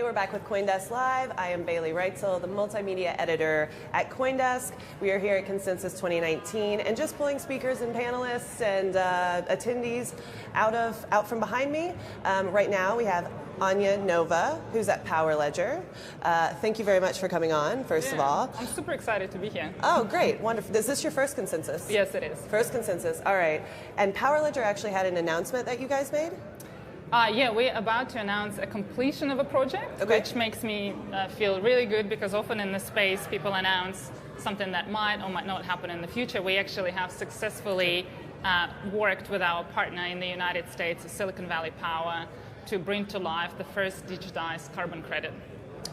we're back with Coindesk Live. I am Bailey Reitzel, the multimedia editor at Coindesk. We are here at Consensus 2019 and just pulling speakers and panelists and attendees out from behind me. Right now we have Anya Nova, who's at Power Ledger. Thank you very much for coming on, first of all. I'm super excited to be here. Oh, great. Wonderful. Is this your first Consensus? Yes, it is. First Consensus. All right. And Power Ledger actually had an announcement that you guys made? Yeah, we're about to announce a completion of a project, which makes me feel really good because often in the space people announce something that might or might not happen in the future. We actually have successfully worked with our partner in the United States, Silicon Valley Power, to bring to life the first digitized carbon credit.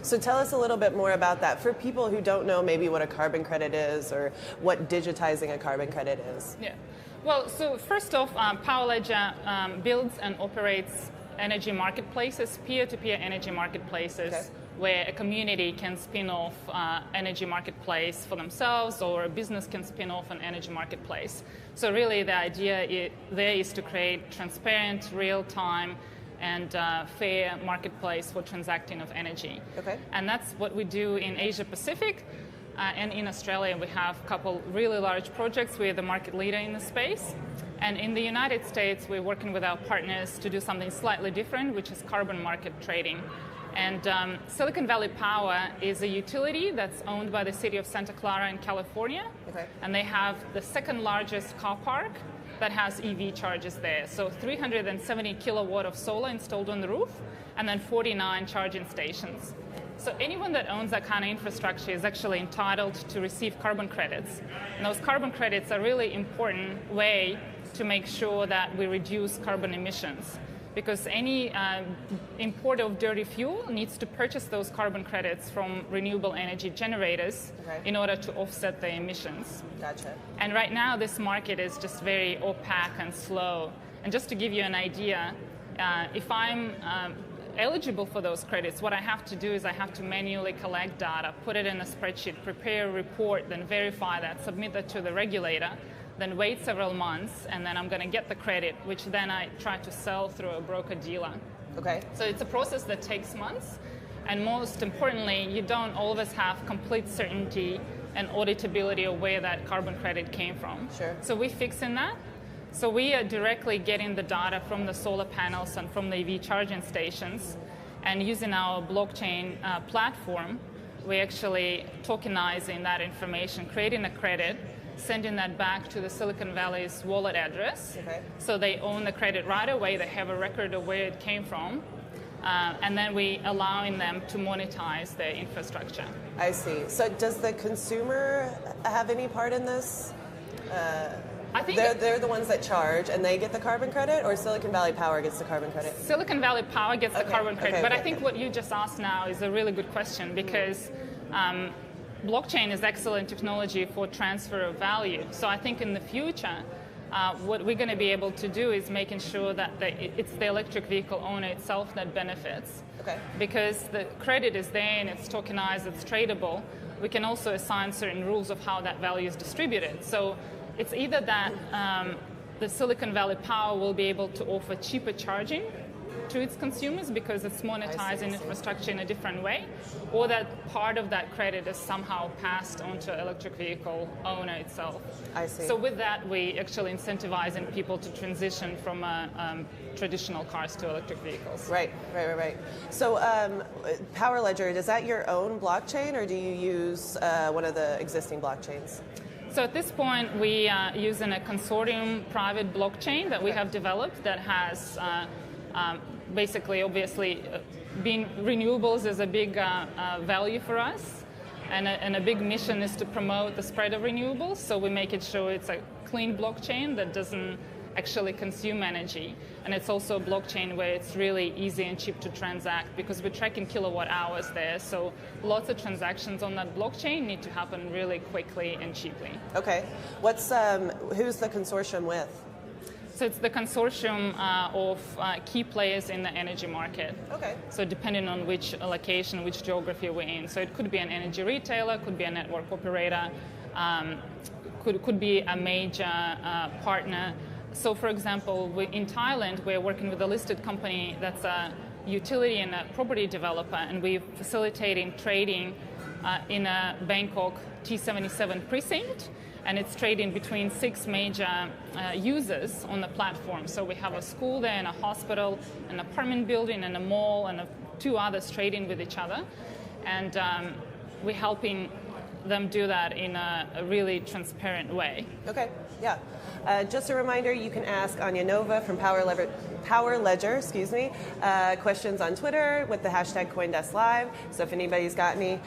So tell us a little bit more about that for people who don't know maybe what a carbon credit is or what digitizing a carbon credit is. Yeah. Well, so first off, Power Ledger builds and operates energy marketplaces, peer-to-peer energy marketplaces, where a community can spin off energy marketplace for themselves, or a business can spin off an energy marketplace. So really the idea there is to create transparent, real-time, and fair marketplace for transacting of energy. And that's what we do in Asia Pacific. And in Australia, we have a couple really large projects. We're the market leader in the space. And in the United States, we're working with our partners to do something slightly different, which is carbon market trading. And Silicon Valley Power is a utility that's owned by the city of Santa Clara in California. And they have the second largest car park that has EV chargers there. So 370 kilowatt of solar installed on the roof, and then 49 charging stations. So anyone that owns that kind of infrastructure is actually entitled to receive carbon credits. And those carbon credits are a really important way to make sure that we reduce carbon emissions. Because any importer of dirty fuel needs to purchase those carbon credits from renewable energy generators in order to offset the emissions. And right now, this market is just very opaque and slow. And just to give you an idea, if I'm eligible for those credits, what I have to do is I have to manually collect data, put it in a spreadsheet, prepare a report, then verify that, submit that to the regulator, then wait several months, and then I'm going to get the credit, which then I try to sell through a broker-dealer. So it's a process that takes months, and most importantly, you don't always have complete certainty and auditability of where that carbon credit came from. So we're fixing that. So we are directly getting the data from the solar panels and from the EV charging stations, and using our blockchain platform, we're actually tokenizing that information, creating a credit, sending that back to the Silicon Valley's wallet address. So they own the credit right away, they have a record of where it came from, and then we allowing them to monetize their infrastructure. I see. So does the consumer have any part in this? I think they're the ones that charge and they get the carbon credit, or Silicon Valley Power gets the carbon credit? Silicon Valley Power gets the carbon credit, but I think what you just asked now is a really good question, because blockchain is excellent technology for transfer of value. So I think in the future, what we're going to be able to do is making sure that it's the electric vehicle owner itself that benefits. Because the credit is there and it's tokenized, it's tradable, we can also assign certain rules of how that value is distributed. So it's either that the Silicon Valley Power will be able to offer cheaper charging to its consumers because it's monetizing infrastructure in a different way, or that part of that credit is somehow passed on to electric vehicle owner itself. So with that, we actually incentivizing people to transition from traditional cars to electric vehicles. Right. So Power Ledger, is that your own blockchain, or do you use one of the existing blockchains? So at this point, we are using a consortium private blockchain that we have developed that has basically, obviously, being renewables is a big value for us, and a big mission is to promote the spread of renewables. So we make it sure it's a clean blockchain that doesn't actually consume energy, and it's also a blockchain where it's really easy and cheap to transact because we're tracking kilowatt hours there. So lots of transactions on that blockchain need to happen really quickly and cheaply. Who's the consortium with? So it's the consortium of key players in the energy market. So depending on which location, which geography we're in. So it could be an energy retailer, could be a network operator, could be a major partner. So for example, in Thailand, we're working with a listed company that's a utility and a property developer, and we're facilitating trading in a Bangkok T77 precinct, and it's trading between 6 major users on the platform. So we have a school there, and a hospital, an apartment building, and a mall, and 2 others trading with each other. And we're helping them do that in a really transparent way. Okay, yeah. Just a reminder, you can ask Anya Nova from Power Ledger, questions on Twitter with the hashtag Coindesk Live. So if anybody's got any.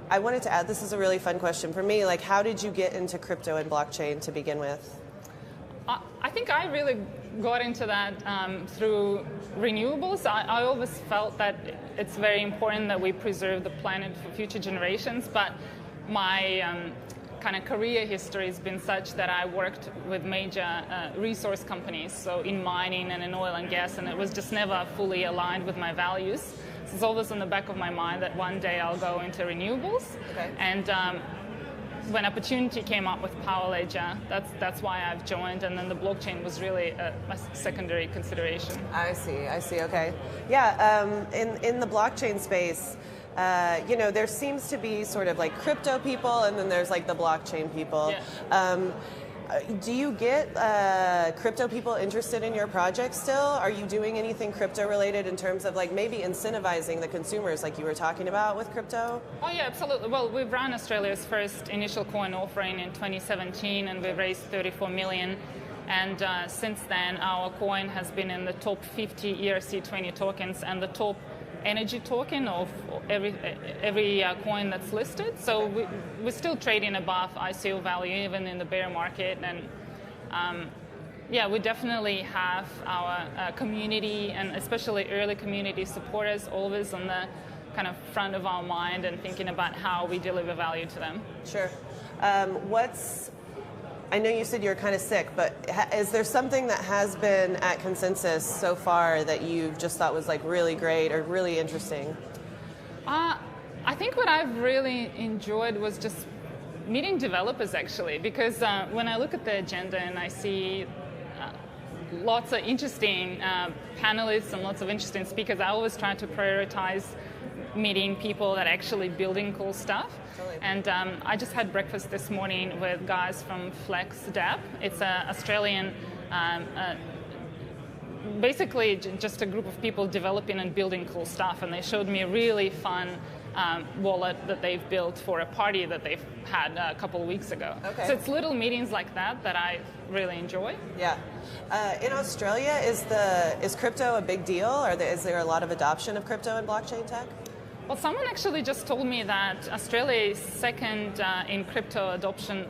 I wanted to add, this is a really fun question for me. Like, how did you get into crypto and blockchain to begin with? I think I really got into that through renewables. I always felt that it's very important that we preserve the planet for future generations, but my kind of career history has been such that I worked with major resource companies, so in mining and in oil and gas, and it was just never fully aligned with my values. So it's always in the back of my mind that one day I'll go into renewables. Okay. And when opportunity came up with Power Ledger, that's why I've joined, and then the blockchain was really a secondary consideration. I see, okay. Yeah, in the blockchain space, there seems to be sort of like crypto people, and then there's like the blockchain people. Yeah. Do you get crypto people interested in your project still? Are you doing anything crypto related in terms of like maybe incentivizing the consumers like you were talking about with crypto? Oh yeah, absolutely. Well, we've run Australia's first initial coin offering in 2017, and we've raised 34 million. And since then, our coin has been in the top 50 ERC20 tokens and the top energy token of every coin that's listed. So we're still trading above ICO value even in the bear market. And we definitely have our community, and especially early community supporters, always on the kind of front of our mind and thinking about how we deliver value to them. Sure. I know you said you're kind of sick, but is there something that has been at Consensus so far that you just thought was like really great or really interesting? I think what I've really enjoyed was just meeting developers, actually, because when I look at the agenda and I see lots of interesting panelists and lots of interesting speakers, I always try to prioritize meeting people that are actually building cool stuff. Totally. And I just had breakfast this morning with guys from FlexDApp. It's an Australian, basically just a group of people developing and building cool stuff. And they showed me a really fun wallet that they've built for a party that they've had a couple of weeks ago. Okay. So it's little meetings like that I really enjoy. Yeah. In Australia, is crypto a big deal? Is there a lot of adoption of crypto and blockchain tech? Well, someone actually just told me that Australia is second in crypto adoption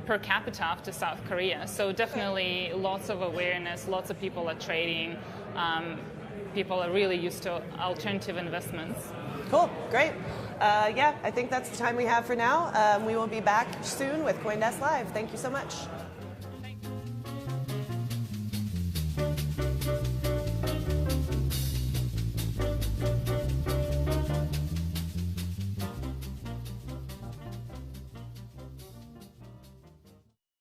per capita after South Korea. So definitely lots of awareness, lots of people are trading. People are really used to alternative investments. Cool, great. I think that's the time we have for now. We will be back soon with Coindesk Live. Thank you so much.